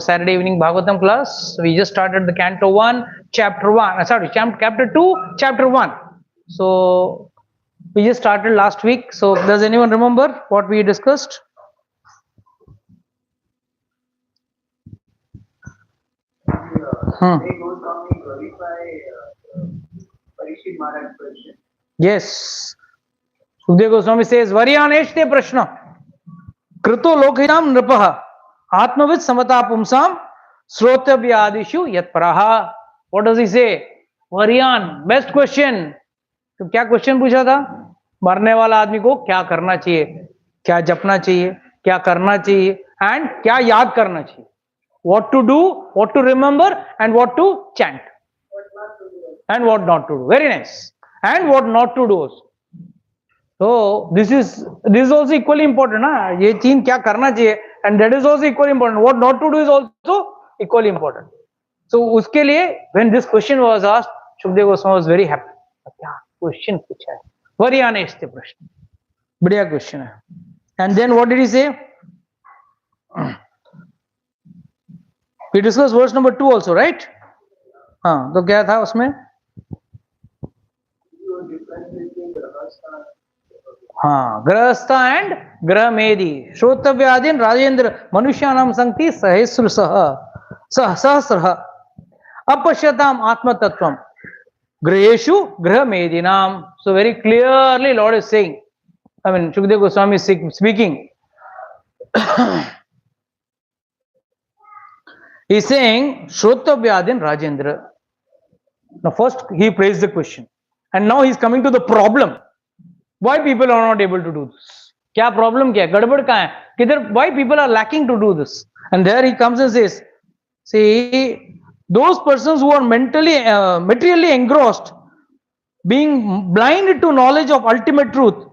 Saturday evening Bhagavatam class. We just started the Canto 1, Chapter 1. Chapter 2, Chapter 1. So we just started last week. So does anyone remember what we discussed? Yes. Sukadeva Goswami says, Varyaneshte prashna. Krito lokhitam nripaha. Atmavid samata pumsam. Srotavyadishu yatparaha. What does he say? Varyan, best question. तो क्या question पूछा था? मरने वाला आदमी को क्या करना चाहिए, क्या जपना चाहिए, क्या करना चाहिए एंड क्या याद करना चाहिए. What to do, what to remember and what to chant and what not to do. Very nice. And what not to do also. So this is also equally important. ना ये तीन क्या करना चाहिए and that is also equally important. What not to do is also equally important. So उसके लिए when this question was asked, Shukdev Goswami was very happy. क्या question पूछा है, वर्यानेष्टे प्रश्न, बढ़िया क्वेश्चन है. And then what did he say? We discuss verse number 2 also, right? हाँ, तो क्या था उसमें? हाँ, गृहस्थ एंड गृहमेधी श्रोतव्यादीन राजेंद्र मनुष्यानाम संगति सहस्रः अपश्यताम आत्मतत्वम Graheshu Grahamedinam. So very clearly Lord is saying, I mean Shukadeva Goswami is speaking. He is saying Shrotavyadin Rajendra. Now first he praised the question and now he is coming to the problem. Why people are not able to do this? क्या problem क्या है? गड़बड़ कहाँ है? किधर? Why people are lacking to do this? And there he comes and says, see, those persons who are materially engrossed, being blinded to knowledge of ultimate truth,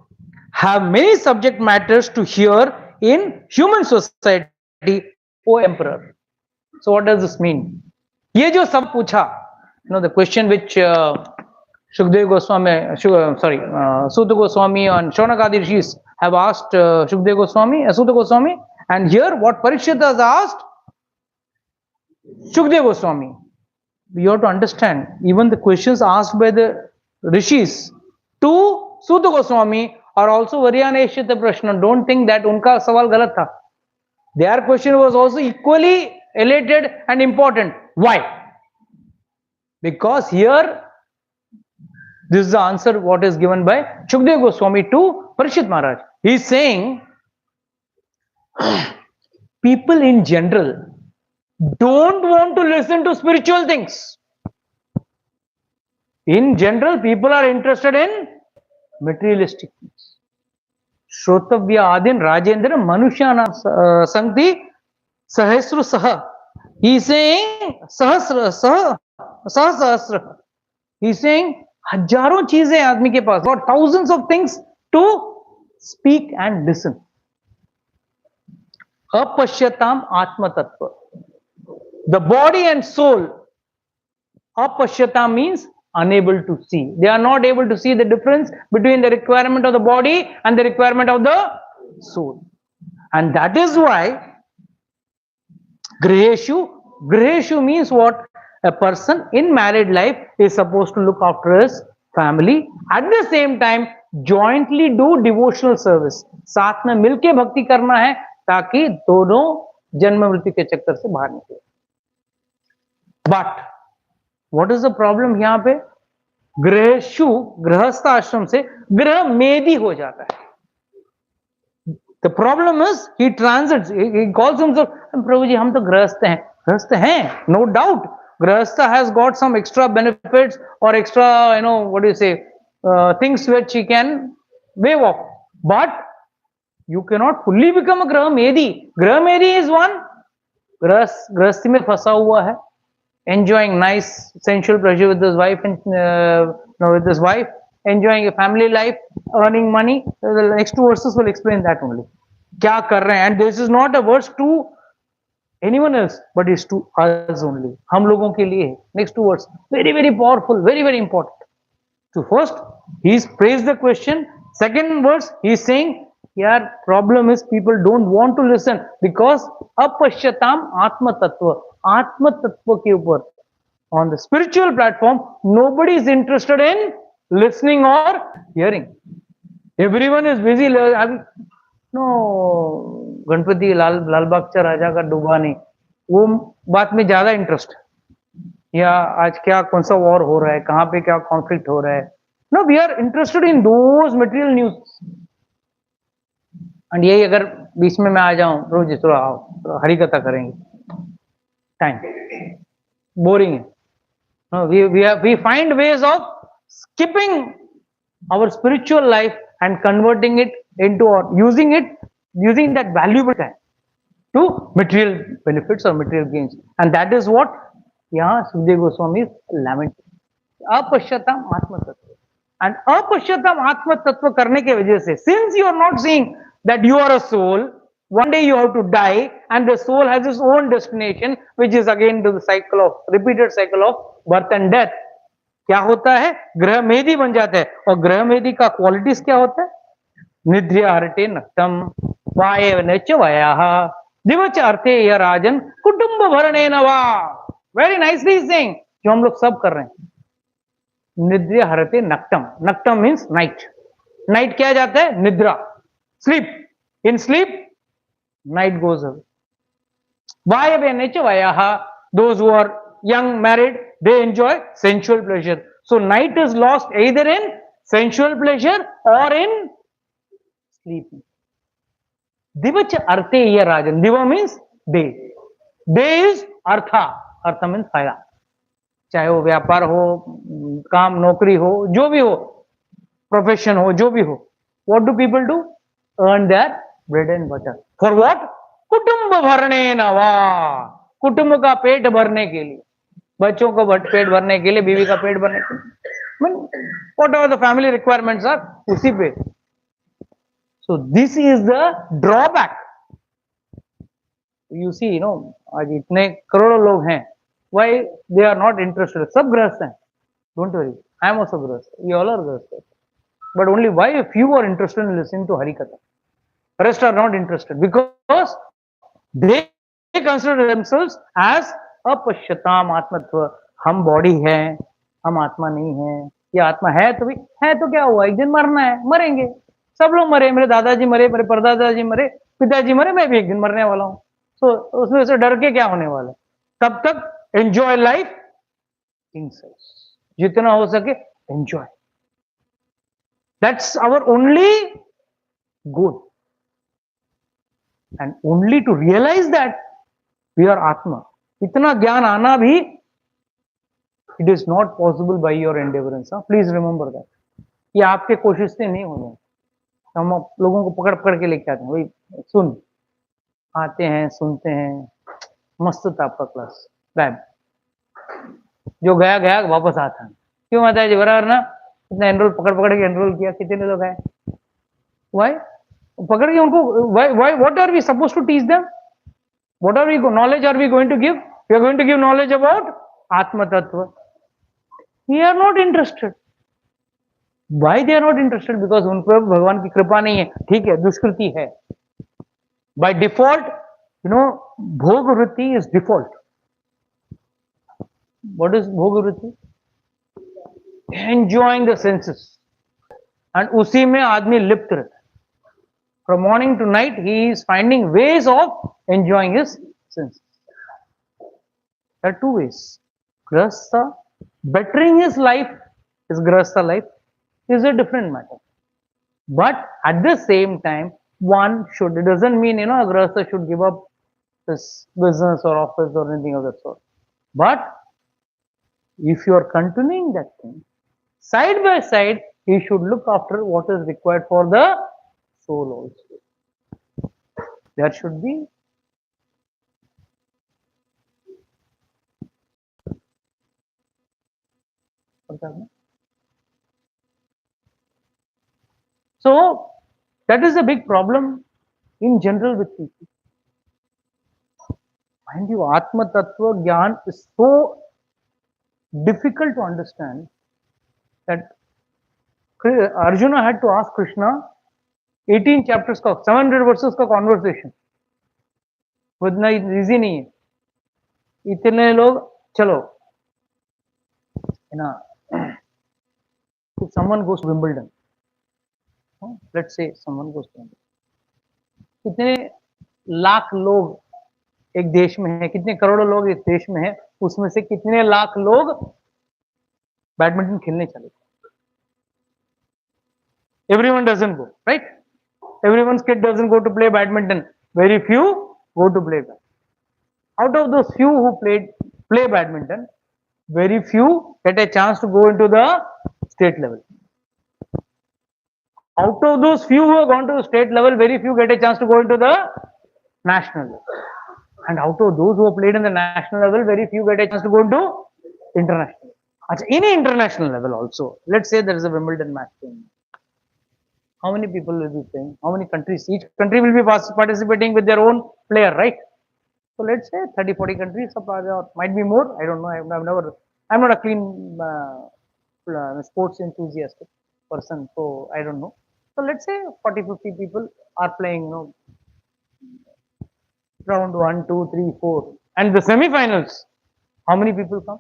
have many subject matters to hear in human society, O Emperor. So what does this mean? ये जो सब पूछा, the question which Shukdev Goswami, Suta Goswami and Shaunakadi Rishis have asked Shukdev Goswami, Suta Goswami, and here what Parikshit has asked Shukdev Goswami. You have to understand, even the questions asked by the rishis to Suta Goswami are also Varyaneshita Prashna. Don't think that unka sawal galat tha. Their question was also equally elated and important. Why? Because here, this is the answer what is given by Shukdev Goswami to Parikshit Maharaj. He is saying, people in general don't want to listen to spiritual things. In general, people are interested in materialistic things. Shrotavya Adin Rajendra Manushyanam Sankti Sahasra Saha. He is saying Sahasra. He is saying हजारों चीजें आदमी के पास, got thousands of things to speak and listen. Apashyatam Atma Tattva. The body and soul, apashyata means unable to see. They are not able to see the difference between the requirement of the body and the requirement of the soul. And that is why Graheshu means what? A person in married life is supposed to look after his family. At the same time, jointly do devotional service. साथ में मिलके भक्ति करना है ताकि दोनों जन्म मृत्यु के चक्कर से बाहर निकले. But what is the problem यहाँ पे? गृहेशु गृहस्थ आश्रम से गृह मेदी हो जाता है. The problem is he transits. He calls himself, प्रभु जी हम तो गृहस्थ हैं. गृहस्थ हैं, no doubt. Grahasta has got some extra benefits or extra, what do you say, things which he can waive off. But you cannot fully become a Grahamedi. Grahamedi is one. Grahasti mein phasa hua hai, enjoying nice sensual pleasure with his wife and enjoying a family life, earning money. The next two verses will explain that only. Kya kar rahe hain? And this is not a verse to anyone else, but it's to us only. हम लोगों के लिए. Next two words, very very powerful, very very important. So first, he's praised the question. Second verse, he's saying यार problem is people don't want to listen because अपश्यताम आत्म तत्व, आत्म तत्व के ऊपर on the spiritual platform nobody is interested in listening or hearing. Everyone is busy. No, Ganpati लालबागचा राजा का डूबा नहीं, वो बात में ज्यादा इंटरेस्ट, या आज क्या कौन सा वॉर हो रहा है, कहां पे क्या कॉन्फ्लिक्ट हो रहा है. No, we are interested in those material news. And यही अगर बीच में मैं आ जाऊं, रोज थोड़ा आओ हरी कथा करेंगे, टाइम बोरिंग है. No, we find ways of skipping our spiritual life and converting it into, or using that valuable time to material benefits or material gains, and that is what यहाँ सुखदेव गोस्वामी is lamenting. अपश्यताम आत्म तत्व, and अपश्यताम आत्म तत्व करने के वजह से, since you are not seeing that you are a soul, one day you have to die and the soul has its own destination, which is again to the cycle of repeated cycle of birth and death. क्या होता है, ग्रह मेदी बन जाता है, और ग्रह मेदी का क्वालिटीज क्या होता है, निद्रा हरते नक्तम वायवन च वयः दिवच अर्थे य राजन कुटुंब भरणे नवा. वेरी नाइसली सेइंग, जो हम लोग सब कर रहे हैं. निद्रा हरते नक्तम, नक्तम मीन्स नाइट. नाइट क्या जाता है, निद्रा, sleep. In sleep night goes away. Vayaven च vayah, those who are young married, they enjoy sensual pleasure. So night is lost either in sensual pleasure or in sleeping. Divach arthe ya rajan, diva means day, day is artha, artha means फायदा, चाहे वो व्यापार हो, काम नौकरी हो, जो भी हो, प्रोफेशन हो, जो भी हो. What do people do? Earn their bread and butter. For what? कुटुंब भरने नवा, कुटुंब का पेट भरने के लिए, बच्चों को पेट भरने के लिए, बीवी का पेट भरने के लिए, whatever the family requirements are, उसी पे. So this is the drawback. You see, no, आज इतने करोड़ों लोग हैं, why they are not interested. सब गृहस्थ हैं, don't worry, I am also गृहस्थ, वी ऑल आर गृहस्थ, but only why a few are interested in listening to Harikatha. Rest are not interested because they consider themselves as अपश्यताम आत्मत्व. हम body है, हम आत्मा नहीं है. ये आत्मा है तो भी है, तो क्या हुआ, एक दिन मरना है, मरेंगे. सब लोग मरे, मेरे दादाजी मरे, मेरे परदादाजी मरे, पिताजी मरे, मैं भी एक दिन मरने वाला हूँ. तो उसमें से डर के क्या होने वाला है. तब तक एंजॉय लाइफ इन सेल्फ, जितना हो सके enjoy. That's our only goal, and only to realize that we are Atma. इतना ज्ञान आना भी, it is not possible by your endeavorance. Please remember that. ये आपके कोशिश से नहीं होने. हम लोगों को पकड़ पकड़ के लेके आते हैं, वही सुन, आते हैं, सुनते हैं, मस्त था आपका क्लास, गायब, जो गया गया वापस आता है. क्यों आता है जी, बराबर ना. इतना एनरोल पकड़ पकड़ के एनरोल किया, कितने लोग आए, वाई पकड़ के उनको, why what are we suppose to teach them, what are we knowledge are we going to give, we are going to give knowledge about atma tattva. We are not interested. Why they are not interested? Because उन पर भगवान की कृपा नहीं है. ठीक है, दुष्कृति है बाय डिफॉल्ट. यू नो, भोग वृत्ति इज डिफॉल्ट. व्हाट इज भोग वृत्ति? enjoying the senses, and उसी में आदमी लिप्त रहता है. From morning to night he is finding ways of enjoying his senses. There are two ways. Grahasta, bettering his life, his Grahasta life is a different matter, but at the same time one should, it doesn't mean, you know, a Grahasta should give up his business or office or anything of that sort, but if you are continuing that thing, side by side, he should look after what is required for the soul also. There should be so that is a big problem in general with people. Mind you, Atma Tattva Gyan is so difficult to understand that Arjuna had to ask Krishna, 18 chapters का 700 versus का conversation, वो इतना easy नहीं है। इतने लोग, चलो है ना, if someone goes to Wimbledon, let's say someone goes to Wimbledon, कितने लाख लोग एक देश में है, कितने करोड़ों लोग इस देश में है, उसमें से कितने लाख लोग बैडमिंटन खेलने चले? Everyone doesn't go, right? Everyone's kid doesn't go to play badminton. Very few go to play badminton. Out of those few who play badminton, very few get a chance to go into the state level. Out of those few who have gone to the state level, very few get a chance to go into the national level. And out of those who have played in the national level, very few get a chance to go into international. Any international level also. Let's say there is a Wimbledon match going. How many people will be playing? How many countries? Each country will be participating with their own player, right? So let's say 30, 40 countries, or might be more. I don't know. I'm not a clean sports enthusiastic person, so I don't know. So let's say 40, 50 people are playing, round 1, 2, 3, 4. And the semi-finals, how many people come?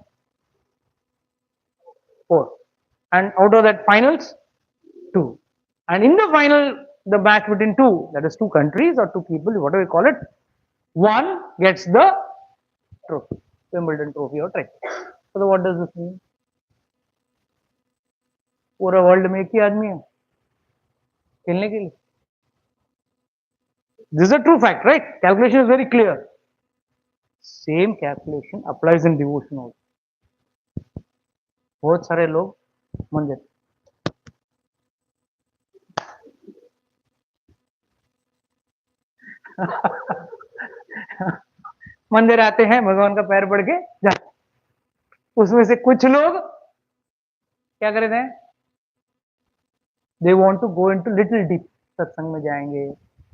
4. And out of that finals, 2. And in the final, the match between two, that is two countries or two people, whatever you call it, one gets the trophy, Wimbledon trophy or trophy. So what does this mean? पूरा world में एक ही आदमी है खेलने के लिए. This is a true fact, right? Calculation is very clear. Same calculation applies in devotion also. बहुत सारे लोग मंदिर, मंदिर आते हैं, भगवान का पैर पड़ के जाते. उसमें से कुछ लोग क्या कर रहे हैं? They want to go into little deep. सत्संग में जाएंगे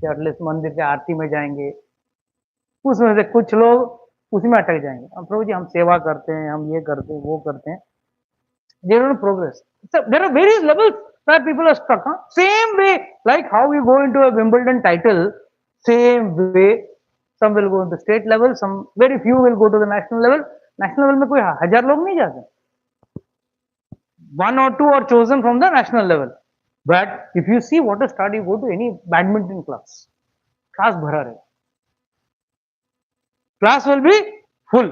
या एटलीस्ट मंदिर के आरती में जाएंगे. उसमें से कुछ लोग उसी में अटक जाएंगे. अब प्रभु जी हम सेवा करते हैं, हम ये करते हैं, वो करते हैं. They don't progress. So there are various levels where people are stuck. Same way, like how we go into a Wimbledon title, same way, some will go into state level, some very few will go to the national level. National level में कोई 1000 लोग नहीं जाते. 1 or 2 are chosen from the national level. But if you see what a start, you go to any badminton class, class भरा रहे. Class will be full.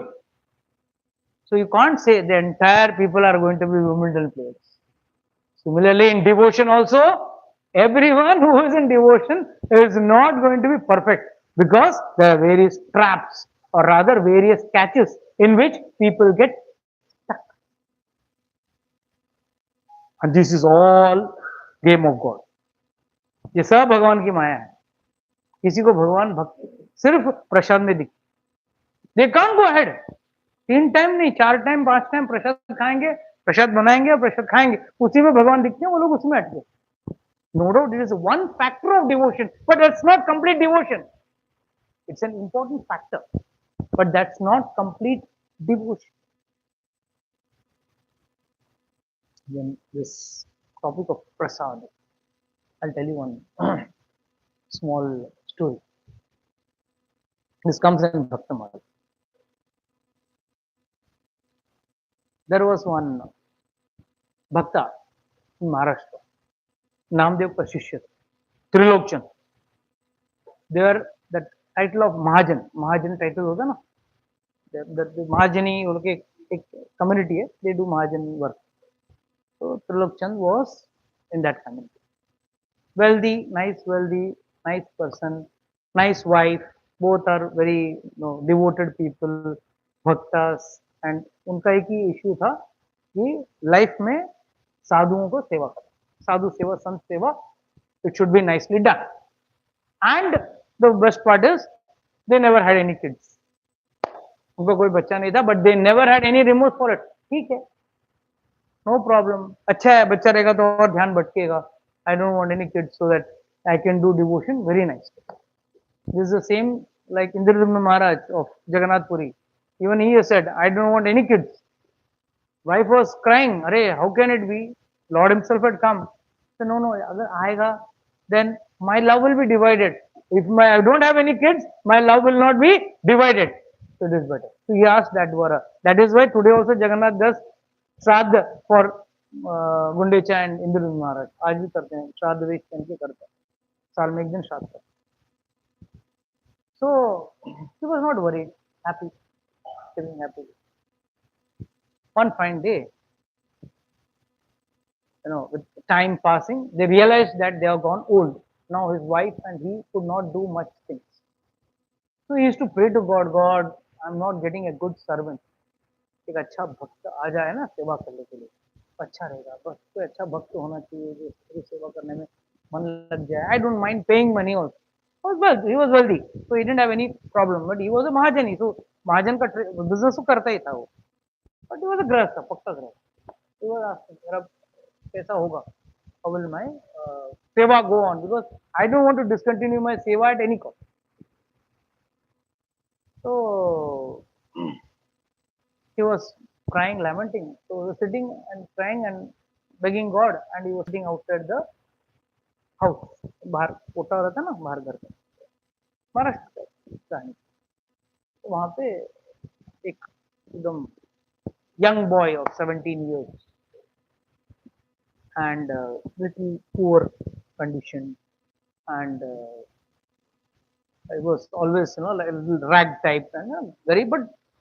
So you can't say the entire people are going to be Wimbledon players. Similarly, in devotion also, everyone who is in devotion is not going to be perfect because there are various traps or rather various catches in which people get stuck. And this is all game of God. ये सब भगवान की माया है. किसी को भगवान भक्ति सिर्फ प्रसाद में दिखती. They can't go ahead. 3 time नहीं, 4 टाइम, 5 टाइम प्रसाद खाएंगे, प्रसाद बनाएंगे और प्रसाद खाएंगे, उसी में भगवान दिखते हैं, वो लोग उसमें अटके. No doubt it is one factor of devotion, but that's not complete devotion. It's an important factor, but that's not complete devotion. Then this topic of prasad, I'll tell you one small story. This comes in Bhaktamala. There was one Bhakta in Maharashtra, Namdev का शिष्य, Trilokchand. They were the title of Mahajan. Mahajan title होता ना. The Mahajani उनके एक community है. They do Mahajan work. So Trilokchand was in that community. Wealthy, nice person, nice wife. Both are very devoted people, bhaktas. And उनका एक ही issue था कि life में साधुओं को सेवा करें. साधु सेवा, संत सेवा, it should be nicely done. And the best part is they never had any kids. उनको कोई बच्चा नहीं था, but they never had any remorse for it. ठीक है, no problem. अच्छा है, बच्चा रहेगा तो और ध्यान भटकेगा. I don't want any kids so that I can do devotion very nicely. This is the same like Indradumna Maharaj of Jagannath Puri. Even he said, I don't want any kids. Wife was crying, Arey, how can it be? Lord himself had come. So no, अगर आएगा, then my love will be divided. If I don't have any kids, my love will not be divided. So it is better. So he asked that Dwara. That is why today also Jagannath does श्राद्ध for Gundecha and Indradyumna महाराज. आज भी करते हैं श्राद्ध वेश करके करते हैं. साल में एक दिन श्राद्ध करते हैं. So he was not worried, happy, feeling happy. One fine day, with time passing, they realized that they have gone old. Now his wife and he could not do much things. So he used to pray to God, God, I'm not getting a good servant. एक अच्छा भक्त आ जाए ना सेवा करने के लिए अच्छा रहेगा बस कोई अच्छा भक्त होना चाहिए जो इसकी सेवा करने में मन लग जाए I don't mind paying money also. He was wealthy, so he didn't have any problem. But he was a महाजनी, so महाजन का बिजनेस तो करता ही था वो. But he was a गृहस्थ, पक्का गृहस्थ. He was asking, मेरा कैसा होगा? How will my seva go on? Because I don't want to discontinue my seva at any cost. So he was crying, lamenting. So he was sitting and crying and begging God, and he was sitting outside the house. बाहर कोटा रहता ना बाहर घर पे महाराष्ट्र का कहानी. वहां पे एक एकदम young boy of 17 years and little poor condition and it was always like a little rag type and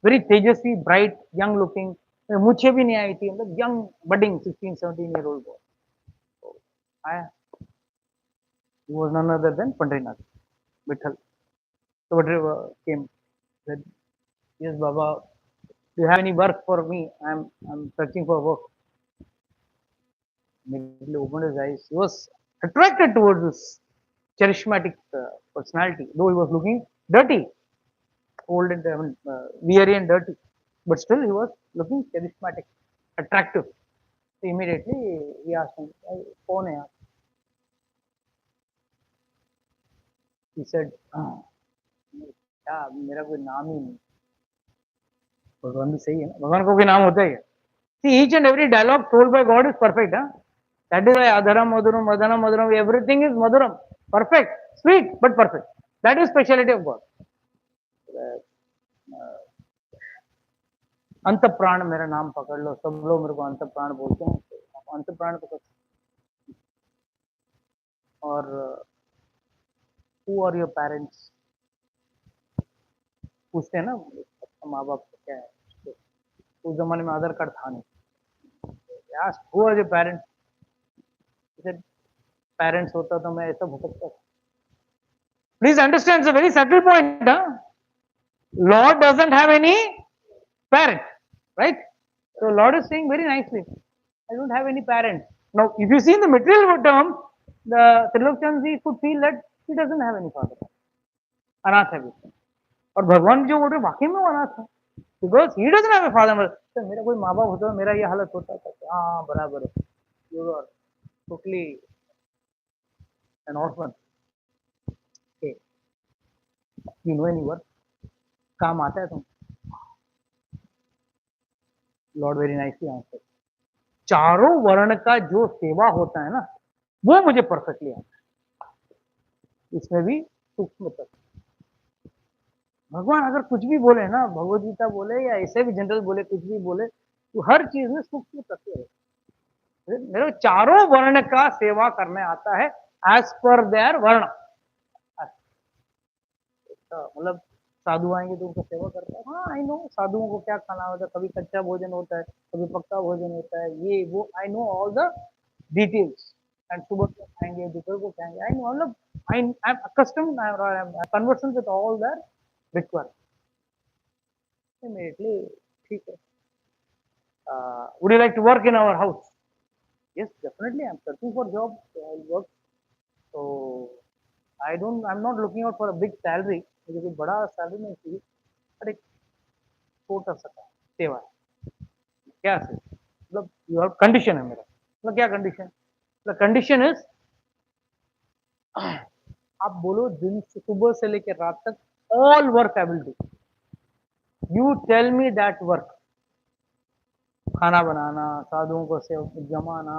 very tejasvi, bright, young looking. मुझे भी नहीं आई थी मतलब young budding 16-17-year-old boy. So, he was none other than Pandrinath Vithal. So whatever came said, yes Baba, do you have any work for me? I'm searching for work. Immediately opened his eyes. He was attracted towards this charismatic personality, though he was looking dirty, old and weary and dirty, but still he was looking charismatic, attractive. So immediately he asked him, "कौन है आप?" He said, "क्या मेरा कोई नाम ही नहीं." भगवान भी सही है ना, भगवान को कोई नाम होता है क्या? See, each and every dialogue told by God is perfect, huh? That is why Adharam, Madhuram, Madhanam, Madhuram, everything is Madhuram. Perfect, sweet, but perfect. That is speciality of God. अंत प्राण मेरा नाम पकड़ लो, सब लोग मेरे को अंत प्राण बोलते हैं, तो अंत प्राण पकड़. और who are your parents? पूछते हैं ना माँ बाप क्या है. उस जमाने में आधार कार्ड था नहीं. Asked, who are your parents? He said, parents होता तो मैं ऐसा भटकता. Please understand, it's a very subtle point. Huh? Lord doesn't have any parent, right? So Lord is saying very nicely, I don't have any parents. Now, if you see in the material term, the Trilokchandji could feel that he doesn't have any father. अनाथ है वो. और भगवान जो बोल रहे वाकई में वो अनाथ है. Because he doesn't have a father. तो मेरा कोई माँ बाप होता मेरा ये हालत होता था. हाँ बराबर है. You are totally an orphan. Okay. You know any work? काम आता है तुम? Lord very nicely answer. चारों वर्ण का जो सेवा होता है ना वो मुझे परफेक्टली आता है. इसमें भी सूक्ष्म तत्व. भगवान अगर कुछ भी बोले ना, भगवद गीता बोले या ऐसे भी जनरल बोले, कुछ भी बोले, तो हर चीज में सूक्ष्म तत्व है. मेरे चारों वर्ण का सेवा करने आता है एज पर देयर वर्ण. मतलब साधु आएंगे तो उनका सेवा करता है. हाँ आई नो साधुओं को क्या खाना होता है, कभी कच्चा भोजन होता है, कभी पक्का भोजन होता है, ये वो I know all the details. And सुबह को खाएंगे, दोपहर को खाएंगे, आई नो. मतलब I am accustomed, I am conversant with all that required. Immediately ठीक है. Would you like to work in our house? Yes, definitely. I'm searching for job. So I'll work. So I'm not looking out for a big salary. मुझे कोई बड़ा salary नहीं चाहिए, पर एक छोटा सा सेवा है. क्या से मतलब यू हैव कंडीशन है मेरा. मतलब क्या कंडीशन? द कंडीशन इज आप बोलो दिन से सुबह से लेकर रात तक all work I will do. You tell me that work. खाना बनाना, साधुओं को से जमाना,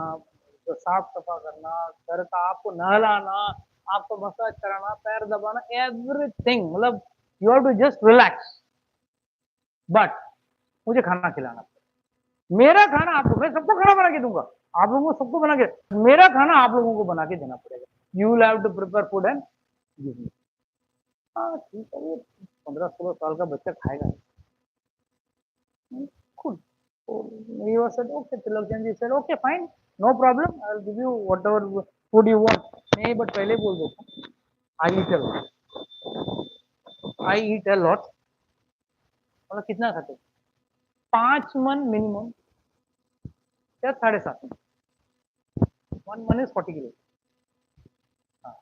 तो साफ सफा करना, घर का आपको नहलाना, आपको मसाज कराना, पैर दबाना, एवरीथिंग, मतलब you have to just relax. But मुझे खाना खिलाना, मेरा खाना आपको, मैं सबको खाना बना के दूंगा, आप लोगों को सबको बना के, मेरा खाना आप लोगों को बना के देना पड़ेगा। You will have to prepare food and give me. हाँ ठीक है, ये 15-16 साल का बच्चा खाएगा खुद। He was said, okay, Tilakchandji said, okay, fine, no problem, I'll give you whatever food you want. नहीं, but पहले बोल दो, I eat a lot. I eat a lot. मतलब कितना खाते? 5 मन मिनिमम, या 7.5 मन। 1 मन is 40 किलो। हाँ,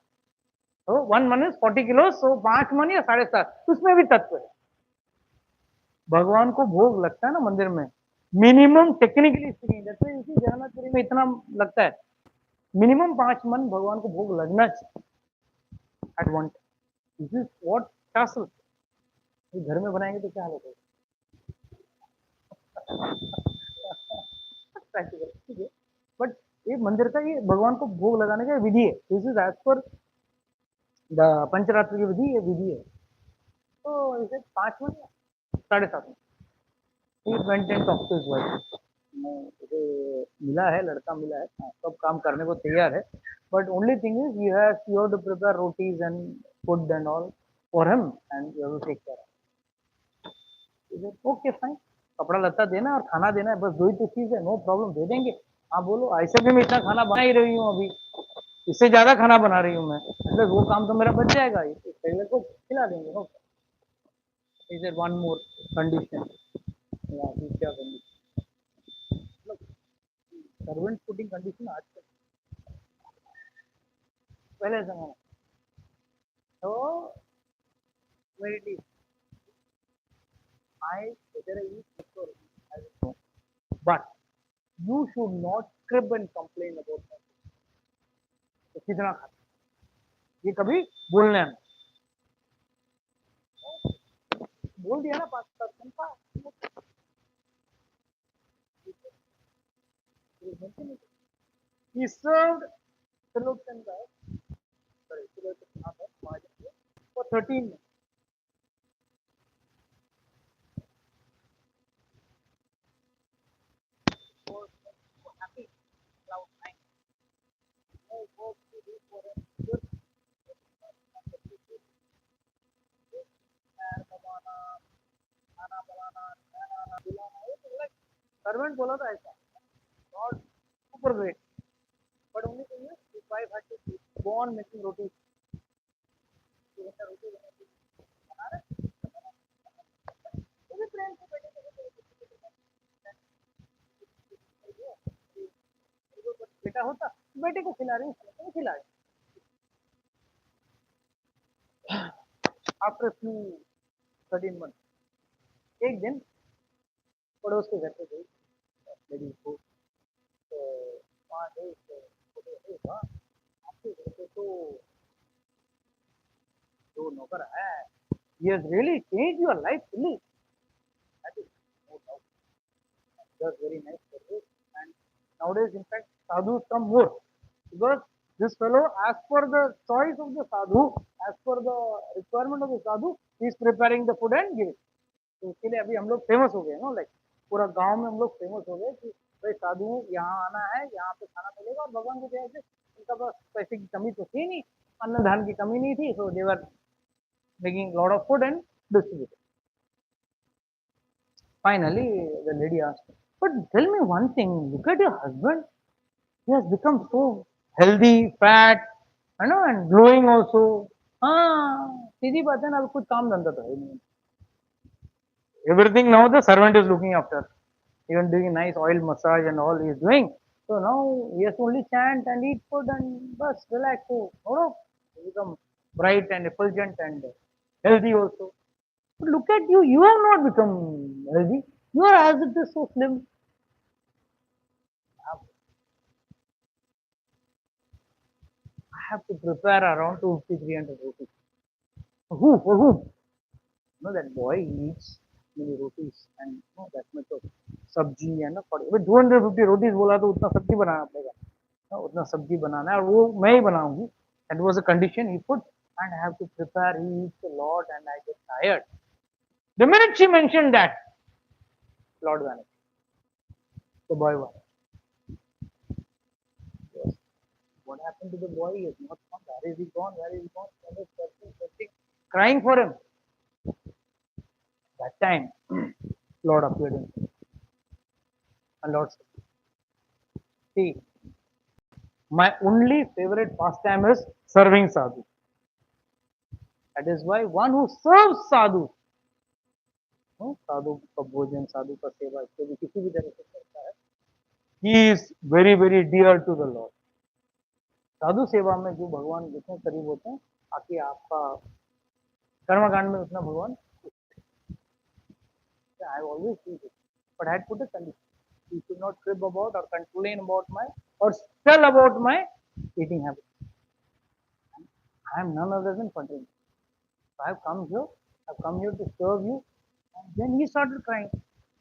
तो 1 मन is 40 किलो, सो 5 मन या 7.5, उसमें भी तत्व है। भगवान को भोग लगता है ना मंदिर में, मिनिमम टेक्निकली स्पीकिंग, जैसे इसी जगन्नाथपुरी में इतना लगता है, मिनिमम 5 मन भगवान को भोग लगना चाहिए at one. This is what shastra, घर में बनाएंगे तो क्या हाल होगा। ठीक है, बट ये मंदिर का, ये भगवान को भोग लगाने का विधि है। This is as per the Pancharatra की विधि, ये विधि है। तो इसे 5 मन 7.5 मन। He went and talked to his wife. मुझे मिला है, लड़का मिला है, सब काम करने को तैयार है, but only thing is you have to prepare rotis and food and all for him and you have to take care. Okay fine, कपड़ा लत्ता देना और खाना देना है, बस दो ही तो चीज है, नो प्रॉब्लम, दे देंगे। हाँ बोलो, ऐसे भी मैं इतना खाना बना ही रही हूँ अभी, इससे ज्यादा खाना बना रही हूँ मैं, मतलब वो काम तो मेरा बच जाएगा, पहले को खिला देंगे। No, is there one more condition, क्या कंडीशन, सर्वेंट फूडिंग कंडीशन आजकल, पहले जमाना तो very I whether I eat fish or I don't know. But you should not crib and complain about that. तो कितना खाते, ये कभी बोलना है, बोल दिया ना 5% का। He served Tilakchandji, sorry, Tilakchandji for 13 minutes. Was so happy, cloud nine. No work to do for him. Just पैर दबाना, खाना बनाना, नहलाना, धुलाना, ये तो like सर्वेंट बोला था ऐसा, not super great, but only thing is his wife had to go on making roti, रोटी बना रहे, वो भी प्रेम से बेटे को, बेटा होता बेटे को खिला रही हूँ, खिला रही। आफ्टर फ्यू 13 मंथ एक दिन पड़ोस के घर पे गई लेडीज को, तो वहाँ गई तो आपके घर पे तो जो नौकर है, he has really changed your life fully. That is no doubt. That's very nice service. And nowadays, in fact, sadhus come more because this fellow, as per the choice of the sadhu, as per the requirement of the sadhu, he is preparing the food and giving. तो उसके लिए अभी हम लोग famous हो गए ना, like पूरा गांव में हम लोग फेमस हो गए कि भाई साधु यहाँ आना है, यहाँ पे खाना मिलेगा, और भगवान की दया से उनका बस पैसे की कमी तो थी नहीं, अन्न धान की कमी नहीं थी, सो देवर making lot of food and distributing. Finally, the lady asked, but tell me one thing, look at your husband, he has become so healthy, fat, you know, and glowing also. हाँ, सीधी बात है ना, कुछ काम धंधा तो है नहीं। Everything now the servant is looking after, even doing a nice oil massage and all he is doing. So now he has to only chant and eat food and bus relax. So no, he become bright and effulgent and healthy also. But look at you, you have not become healthy. You are as it is so slim. I have to prepare around 250-300 rupees. For who? For whom? You know that boy eats many rotis and you know, that much of sabji and but 250 rotis बोला तो उतना सब्जी बनाना पड़ेगा. उतना सब्जी बनाना है और वो मैं ही बनाऊंगी. That was a condition he put, and I have to prepare. He eats a lot, and I get tired. The minute she mentioned that, Lord vanished. The boy vanished. Yes. What happened to the boy? He has not come. Where is he gone? Where is he gone? I was searching, searching, crying for him. That time, Lord appeared in me. And Lord said, see, my only favorite pastime is serving sadhu. That is why one who serves sadhu, साधु का भोजन, साधु का सेवा इत्यादि किसी भी तरह से करता है, he is very very dear to the Lord. साधु सेवा में जो भगवान जितने करीब होते हैं, ताकि आपका कर्मकांड में उतना भगवान. I have always seen it, but I had put a condition. You should not crib about or complain about my or tell about my eating habits. I am none other than Pandit. So I have come here. I have come here to serve you. And then he started crying.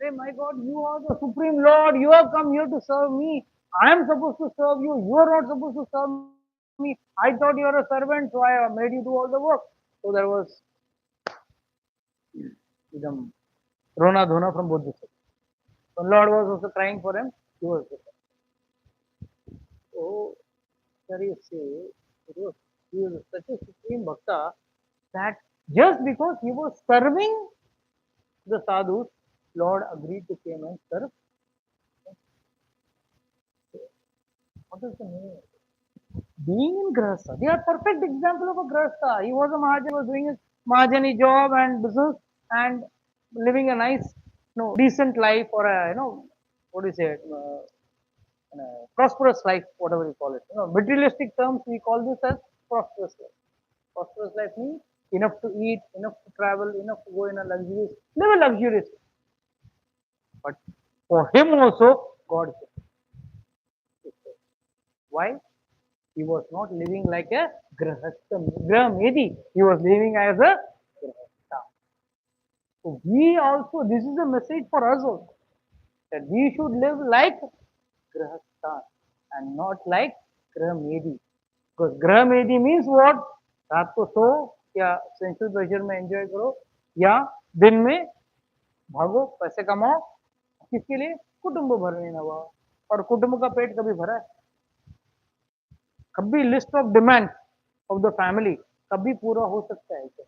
Say, my God, you are the Supreme Lord. You have come here to serve me. I am supposed to serve you. You are not supposed to serve me. I thought you are a servant, so I have made you do all the work. So there was Rona Dhona from both the sides. So Lord was also crying for him. He was there. So, sir, you say, he was such a supreme bhakta that just because he was serving the sadhus, Lord agreed to come and serve. What is the meaning of it? Being in Grahasta, they are perfect example of a Grahasta. He was a Mahajan, was doing his Mahajani job and business and living a nice, decent life or a, what do you say, prosperous life, whatever you call it. Materialistic terms, we call this as prosperous life. Prosperous life means enough to eat, enough to travel, enough to go in a luxurious, live a luxurious. But for him also, God said. Why? He was not living like a Grahasta, he was living as a Grahasta. So we also, this is a message for us also, that we should live like Grahasta and not like Grahamedi. Because Grahamedi means what? रात को सो या sensual pleasure में enjoy करो या दिन में भागो पैसे कमाओ, किसके लिए? कुटुंब भरने नवा. और कुटुंब का पेट कभी भरा है? कभी list of demand of the family कभी पूरा हो सकता है क्या?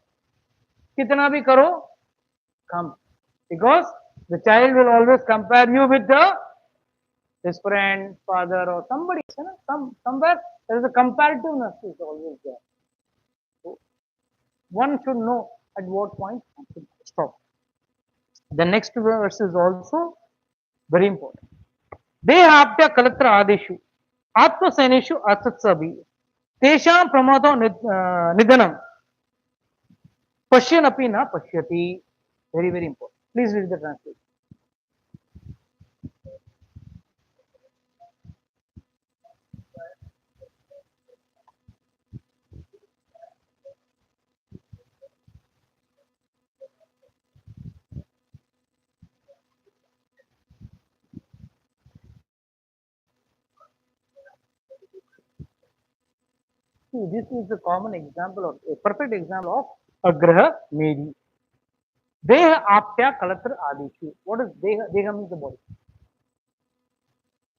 कितना भी करो कम, because the child will always compare you with the his friend, father, or somebody, somewhere there is a comparativeness is always there. So one should know at what point one should stop. The next verse is also very important. देहाप्य कलत्र आदिषु आत्मसेनेषु असत्सभि तेषां प्रमादो निधनम पश्यनपि न पश्यति. Very very important. Please read the translation. See, this is a common example of a perfect example of a graha medi. Deha apya kalatra adishu. What is deha? Deha means the body.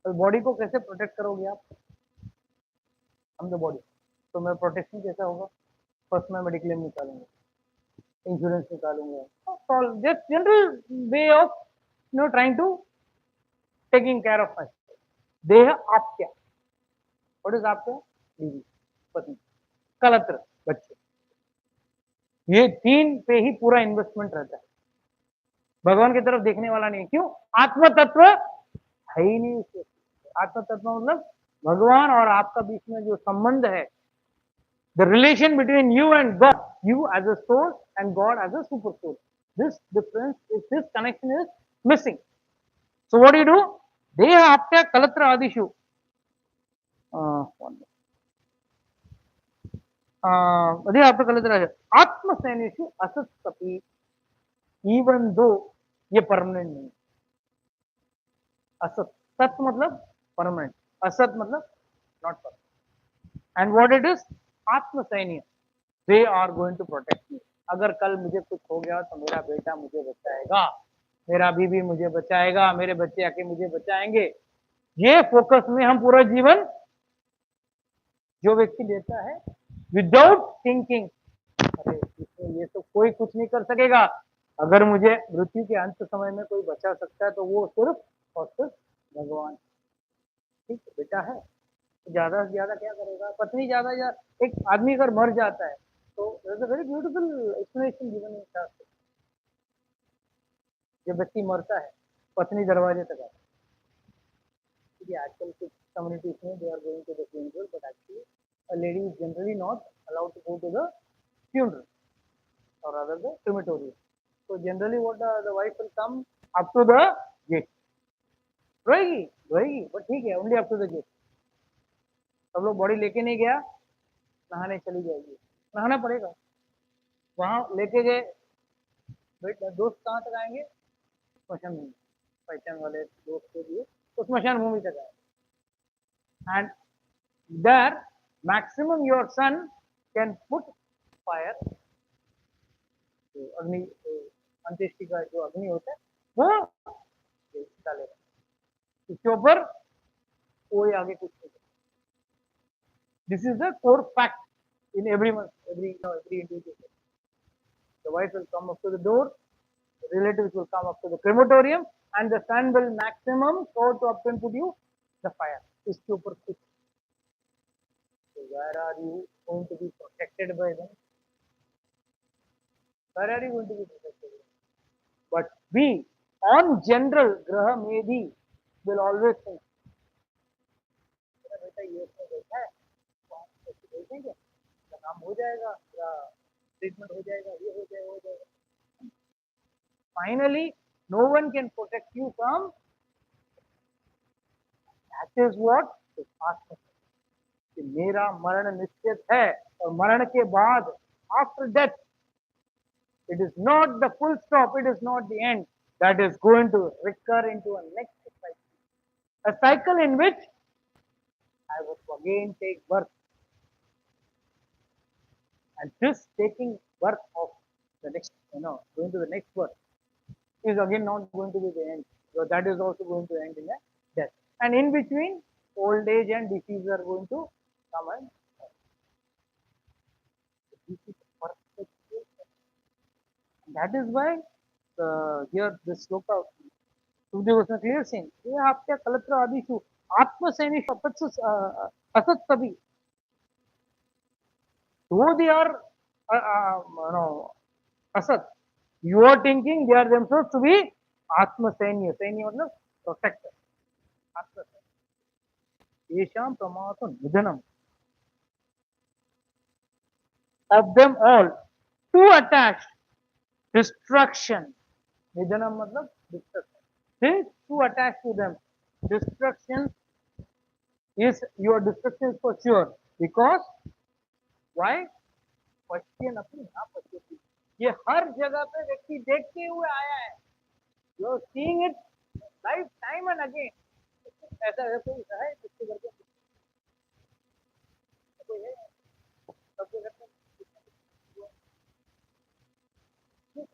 तो body को कैसे protect करोगे आप? हम the body. तो मैं protection कैसा होगा? फर्स्ट मैं मेडिक्लेम निकालूंगा, इंश्योरेंस निकालूंगा, just general way of trying to taking care of my. देह आप्या. What is आप्या? बीवी, पति, कलत्र, बच्चे. ये तीन पे ही पूरा इन्वेस्टमेंट रहता है. भगवान की तरफ देखने वाला नहीं. क्यों? आत्म तत्व है ही नहीं. आत्म तत्व मतलब भगवान और आपका बीच में जो संबंध है, the relation between you and God, you as a soul and God as a super soul, this difference is, this connection is missing. So what do? Deha apya kalatra adishu. Deha apya kalatra adishu atma seneshu asatsapi. Even though ये permanent नहीं. असत, सत मतलब permanent, असत मतलब not person. And what it is? Atma Sainya. They are going to protect me. अगर कल मुझे कुछ हो गया तो मेरा बेटा मुझे बचाएगा, मेरा बीवी मुझे बचाएगा, मेरे बच्चे आके मुझे बचाएंगे। ये फोकस में हम पूरा जीवन जो व्यक्ति देता है विदाउट थिंकिंग, अरे इसमें ये तो कोई कुछ नहीं कर सकेगा, अगर मुझे मृत्यु के अंत समय में कोई बचा सकता है तो वो सिर्फ और सिर्फ भगवान। ठीक है, बेटा है तो ज्यादा से ज्यादा क्या करेगा, पत्नी ज्यादा या एक आदमी अगर मर जाता है तो very beautiful explanation given in शास्त्र। जब व्यक्ति मरता है पत्नी दरवाजे तक आती है, क्योंकि आजकल कुछ कम्युनिटीज में they are going to the funeral, but actually a lady is generally not allowed to go to the funeral or rather the crematorium. So generally what the wife will come up to the gate, रोएगी रोएगी but ठीक है, only up to the gate. सब लोग body लेके नहीं गया, नहाने चली जाएगी, नहाना पड़ेगा। वहां लेके गए, दोस्त कहाँ तक आएंगे? स्मशान भूमि, पहचान वाले दोस्त को दिए तो स्मशान भूमि तक आए। And there maximum your son can put fire, तो अग्नि, अंत्येष्टि का जो अग्नि होता है वो डालेगा, इसके ऊपर कोई आगे कुछ नहीं। This is the core fact in every individual. The wife will come up to the door, the relatives will come up to the crematorium, and the son will maximum go to up and put you the fire. इसके ऊपर कुछ, so where are you going to be protected by them? Where are you going to be protected by them? But we on general graha maybe will always think, मेरा बेटा ये उसमें बैठा है तो हम कैसे देखेंगे, काम हो जाएगा या ट्रीटमेंट हो जाएगा, ये हो जाएगा, हो जाएगा। Finally, no one can protect you from, that is what is आत्म, कि मेरा मरण निश्चित है और मरण के बाद after death it is not the full stop, it is not the end, that is going to recur into a next cycle, a cycle in which I will again take birth. And this taking birth of the next, going to the next birth is again not going to be the end. So that is also going to end in a death. And in between, old age and disease are going to come and this is perfect. That is why here this sloka, Sukdev was clear saying, ये आपके कलत्र आदिशु आत्म सैनिक असत सभी, though they are asat, you are thinking they are themselves to be atma sainya, sainya मतलब protector, atma sainya, yesham pramato nidanam, of them all too attached, destruction, nidanam मतलब destruction, since too attached to them, destruction is, your destruction is for sure, because why? पश्चिन अपनी ना पश्यति, ये हर जगह पे व्यक्ति देखते हुए आया है, you are seeing it lifetime and again. ऐसा है कोई है जिसके घर पे कोई है, सबके घर पे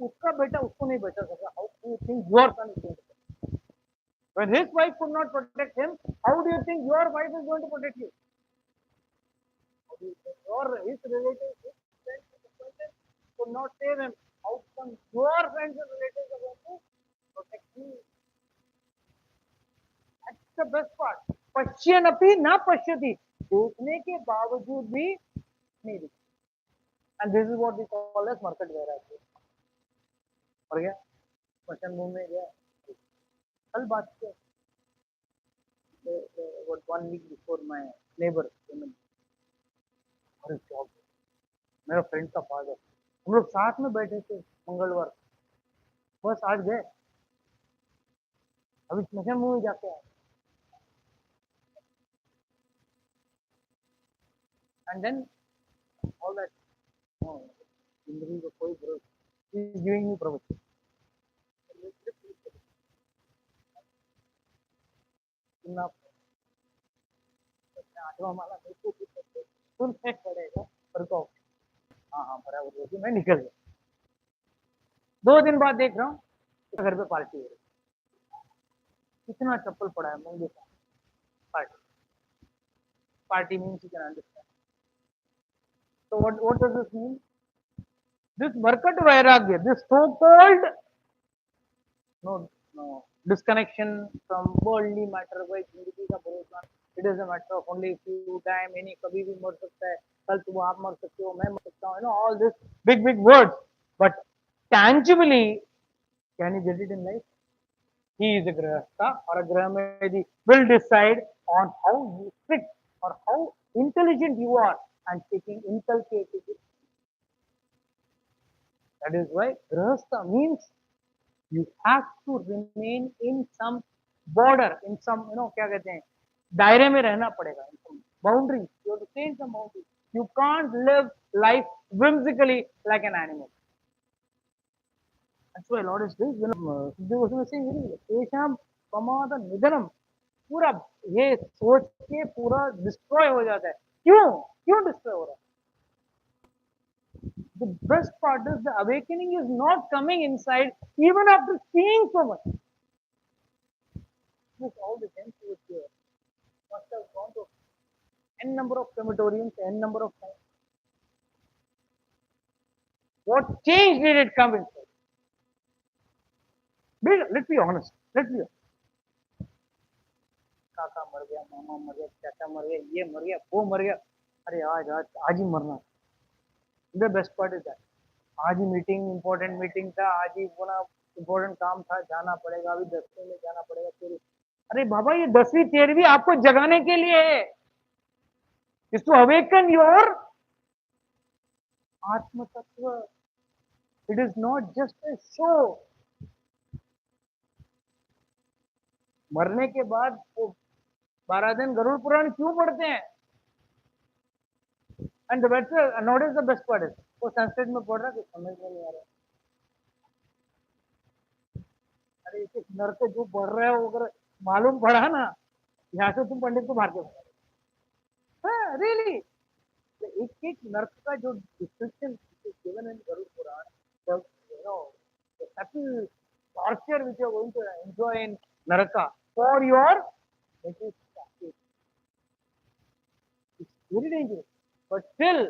उसका बेटा उसको नहीं बचा सका, how do you think your son is going to, when his wife could not protect him, how do you think your wife is going to protect you? Your his relatives, his friends, his acquaintances could not save him, how come your friends and relatives are going to protect you? That's the best part. पश्यन अपि ना पश्यति, देखने के बावजूद भी नहीं दिखता, and this is what we call as market वैराग्य। और क्या क्वेश्चन मुंह में गया, कल बात किया, what 1 week before my neighbor came in, और जॉब, मेरा फ्रेंड का फादर, हम लोग साथ में बैठे थे मंगलवार, बस आज गए, अभी स्मशान मुंह जाके आए, and then all that, जिंदगी को कोई भरोसा, he is giving me प्रवचन, सुनना तो हमारा सुनने पड़ेगा पर को हाँ हाँ बराबर होगी मैं निकल गया 2 दिन बाद देख रहा हूँ घर पे पार्टी हो रही कितना चप्पल पड़ा है मुंगे का party party means you can understand so what does this mean this Markat Vairagya this so called no no disconnection from worldly matter by जिंदगी का भरोसा it is a matter of only few time any कभी भी मर सकता है कल सुबह आप मर सकते हो मैं मर सकता हूँ all this big words but tangibly can you get it in life he is a grahasta or a grahamaji will decide on how you fit or how intelligent you are and taking inculcated it. That is why grahasta means you have to remain in some border in some क्या कहते हैं दायरे में रहना पड़ेगा in some boundaries you have to stay in some boundaries you can't live life whimsically like an animal that's why Lord is saying उसमें से तेषां प्रमाद निधनम पूरा ये सोच के पूरा डिस्ट्रॉय हो जाता है क्यों क्यों डिस्ट्रॉय हो रहा है the best part is the awakening is not coming inside even after seeing so much all the sense was there must have gone to n number of crematoriums n number of times what change did it come inside let's be honest let's be honest काका मर गया मामा मर गया चाचा मर गया ये मर गया वो मर गया अरे आज आज आज ही मरना the best part is that आज ही मीटिंग इंपॉर्टेंट मीटिंग था आज ही पूरा इंपॉर्टेंट काम था जाना पड़ेगा अभी 10वीं में जाना पड़ेगा फिर अरे बाबा ये 10वीं 13वीं आपको जगाने के लिए है इज टू अवेकन योर आत्म तत्व it is not just a show मरने के बाद वो 12 दिन गरुड़ पुराण क्यों पढ़ते हैं and not is the best part is वो संस्कृत में पढ़ रहा है समझ में नहीं आ रहा अरे इसे नर्क जो पढ़ रहे हो अगर मालूम पड़ा ना यहाँ से तुम पंडित को मार के हाँ रियली एक एक नर्क का जो description given in Garuda Purana जब subtle torture which you are going to enjoy in naraka for your mental practice it's very dangerous but still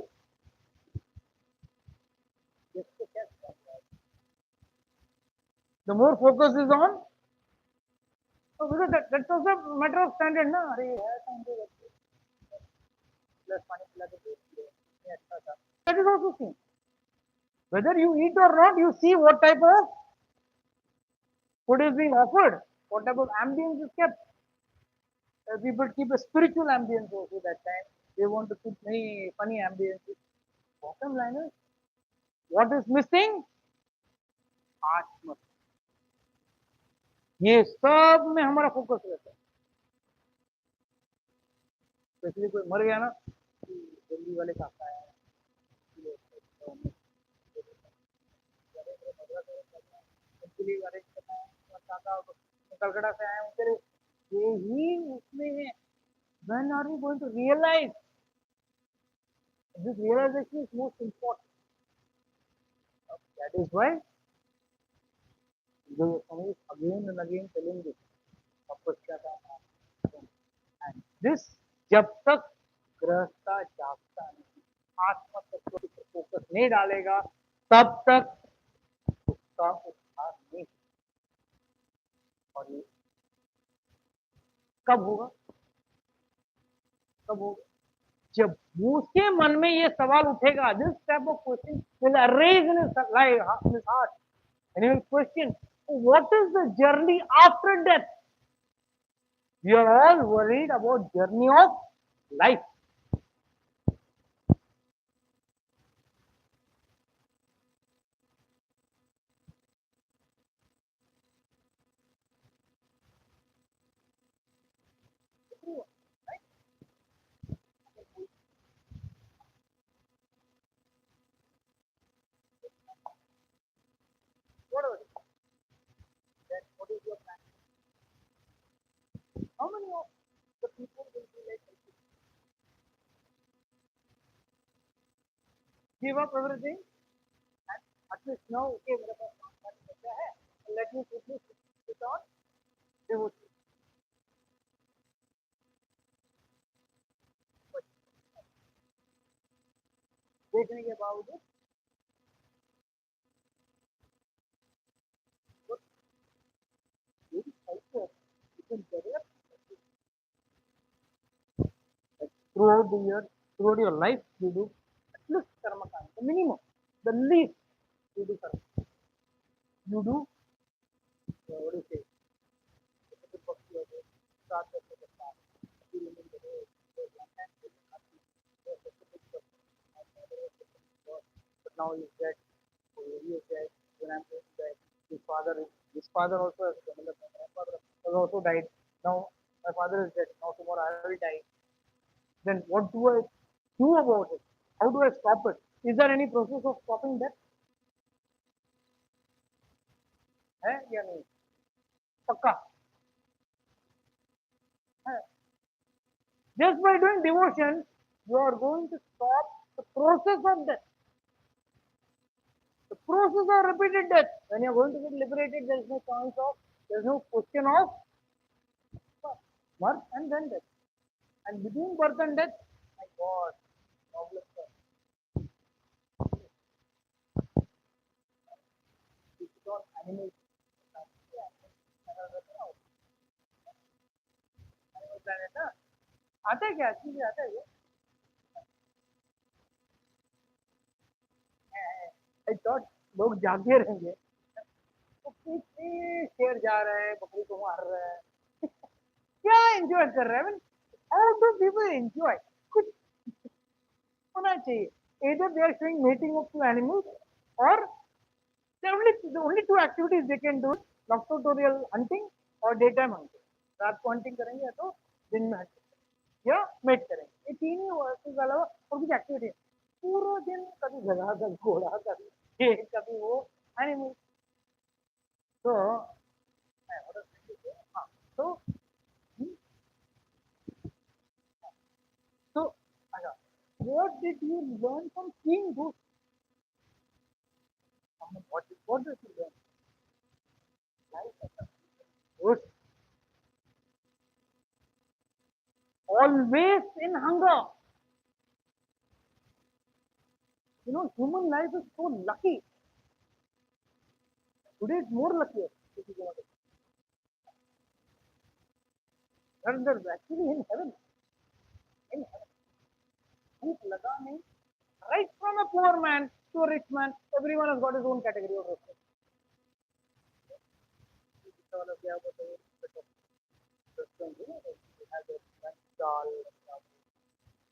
the more focus is on so because that's also a matter of standard na अरे यार plus पानी पिला के दे दिए अच्छा था that is also seen whether you eat or not you see what type of food is being offered what type of ambience is kept people keep a spiritual ambience also that time they want to keep many funny ambiences bottom line is what is missing आत्म ये सब में हमारा focus रहता है specially कोई मर गया ना दिल्ली वाले काका है दिल्ली वाले काका कलकत्ता से आए उनके लिए यही उसमें है when are we going to realize this realization is most important that is why जो again and again telling this वापस क्या था and this जब तक गृहस्था जागता नहीं आत्म तत्व पर फोकस नहीं डालेगा तब तक उसका उद्धार नहीं और ये कब होगा कब होगा जब उसके मन में ये सवाल उठेगा this type of question will arrays in his heart and he will question what is the journey after death we are all worried about journey of life whatever that what is your plan how many of the people will be like give up everything, and at least now, okay, मेरे पास काम करने बचा है, let me quickly sit on devotion. But देखने के बावजूद what very culture you can develop like, throughout the year, throughout your life, you do at least karma kanda, the minimum, the least you do karma. You do what do you say? Good bhakti ho gaye, start करके करता है, अभी लेने के लिए one time to happy, such a big person, my father was such a big boss, but now he's dead, so he is dead, when I'm going to die, his father also has, my grandfather has also died, now my father is dead, now tomorrow I will die, then what do I do about it? How do I stop it? Is there any process of stopping that? है या नहीं पक्का है just by doing devotion you are going to stop the process of death, the process of repeated death. When you are going to get liberated there is no chance of, there is no question of birth and then death, and between birth and death, my god, problem is on animals, animal planet ना आता है क्या चीजें आता है ये I thought लोग जागे रहेंगे तो कितने शेर जा रहे हैं बकरी को मार रहे हैं क्या एंजॉय कर रहे हैं हाउ डू पीपल एंजॉय कुछ होना चाहिए either they are showing mating of two animals or the only two activities they can do nocturnal hunting or daytime hunting. रात को hunting करेंगे या तो दिन में hunting या मेट करेंगे ये तीन ही वर्ष के अलावा और कुछ एक्टिविटी पूरा दिन कभी गधा कभी घोड़ा कभी ये कभी वो एनिमल तो हाँ तो so अच्छा what did you learn from seeing those what did you learn life was always in hunger. You know, human life is so lucky. Today it's more lucky. If you want to. There's actually in heaven. In heaven. Bhook laga nahi. Right from a poor man to a rich man, everyone has got his own category of respect.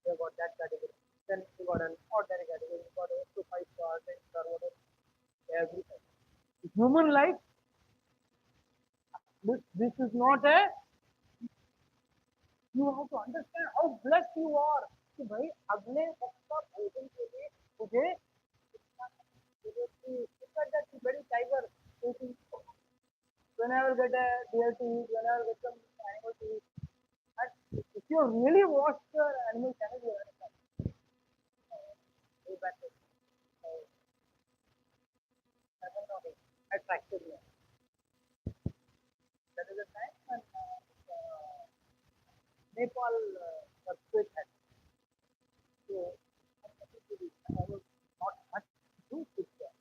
They got that category. Then you got an ordinary category, you got a 5 star, 10 star, whatever. Everything. Human life, this is not a, you have to understand how blessed you are कि भाई अगले वक्त का भोजन के लिए मुझे look at that very tiger eating. When I will get a deer to eat, when I will get some animal to eat. And if you really watch the animal channel, you understand. Way back then, I don't know, attracted me. That is the time when Nepal earthquake happened. So, I was not much to do with that.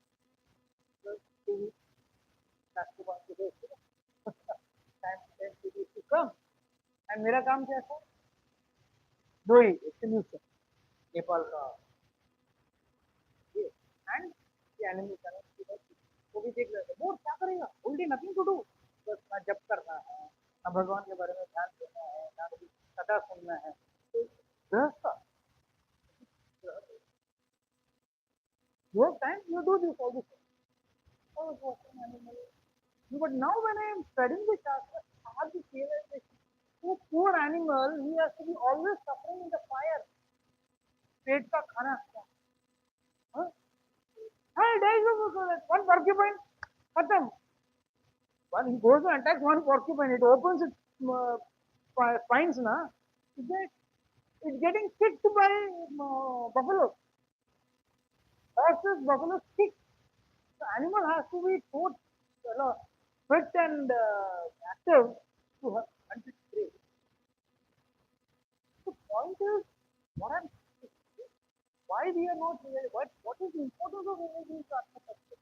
Just to that's the one to do. Time to come. And मेरा काम क्या था दो ही solution Nepal का ये and ये animal channel वो भी देख रहे थे वो क्या करेगा ओनली नथिंग टू डू बस ना जप करना है ना भगवान के बारे में ध्यान देना है ना कभी कथा सुनना है तो गृहस्थ you have time you do this all this I was watching animal but now when I am studying the shastra I have this realization so poor animal he has to be always suffering in the fire पेट का खाना हाँ हाँ days of one porcupine खत्म when he goes to attack one porcupine it opens its spines na it's getting kicked by buffalo Horses, buffalo, stick. The animal has to be so fit and active to hunt its prey. The point is, what I'm why we are not real, what is the importance of realizing architecture?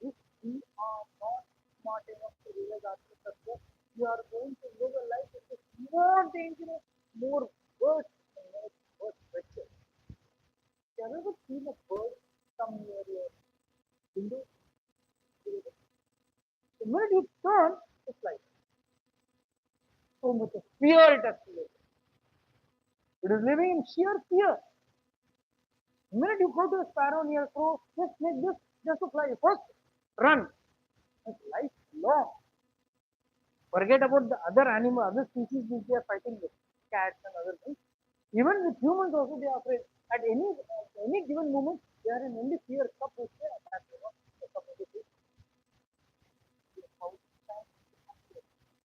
If we are not smart enough to realize architecture, we are going to live a life which is more dangerous, more worse, and more worse wretched. Have you ever seen a bird come near your window? The minute you turn, it's like so much of fear it has created. It is living in sheer fear. The minute you go to a sparrow near crow, just make this just to fly. First, run. It's lifelong. Forget about the other animal, other species which they are fighting with, cats and other things. Even with humans also they are afraid. At any given moment, they are in only fear. Suppose they attack,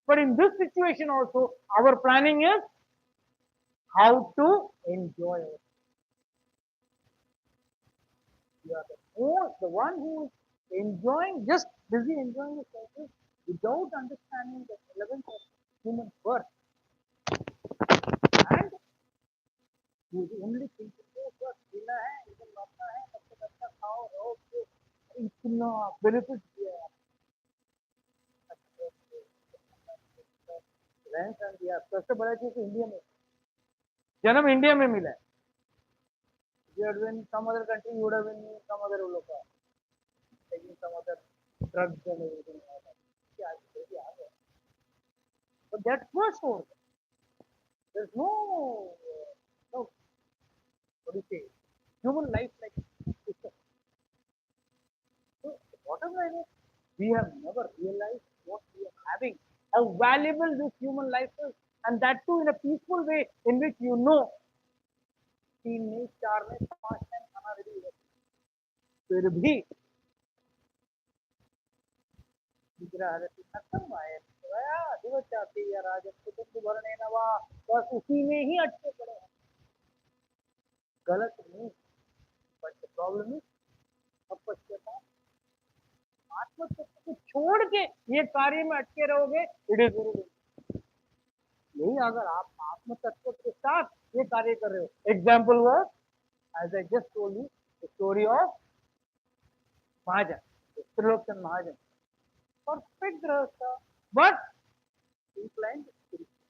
but in this situation also, our planning is how to enjoy it. We are the one who is enjoying, just busy enjoying the senses without understanding the relevance of human birth. And who is only thinking, oh, बस जीना है, इधर लौटना है, तब तक अच्छा खाओ, रहो, इतना benefit दिया है। रहन सहन दिया, सबसे बड़ा चीज इंडिया में, जन्म इंडिया में मिला है। You had been some other country, you would have been some other local, taking some other drugs and everything like that. Yeah, yeah. But that's first order. There's no, what do you say, human life like system. So the bottom line is, we have never realized what we are having, how valuable this human life is, and that too in a peaceful way, in which you know, 3 में 4 में 5 time खाना ready है, फिर भी विग्रहारती खत्म आए दिवस चाहते या राजन कुटुंब भरने नवा, बस उसी में ही अटके पड़े हैं। गलत नहीं, बट प्रॉब्लम इज अपश्यता, आत्मतत्व को छोड़ के ये कार्य में अटके रहोगे, इट इज वेरी, यही अगर आप आत्म तत्व के साथ ये कार्य कर रहे हो। Example work, as I just told you the story of Mahajan, Trilochan Mahajan, perfect grihastha, but inclined spiritual.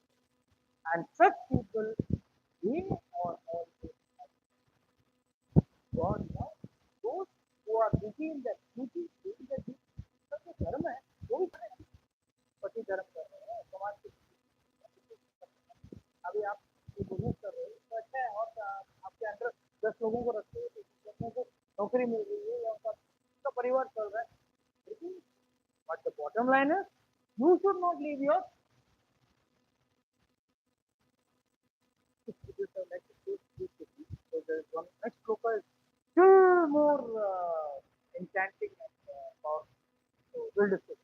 And such people, they are also God now. Those who are busy in that duty, doing the duty, सब जो धर्म है वो भी करें, पति धर्म कर रहे हैं, समाज के, अभी आप बिजनेस कर रहे हो तो अच्छा है, और आपके अंडर 10 लोगों को रखते हो, 10 लोगों को नौकरी मिल रही है या उनका परिवार चल रहा है, लेकिन but the bottom line is, you should not leave your so there's one next sloka is still more enchanting and powerful. So we'll discuss.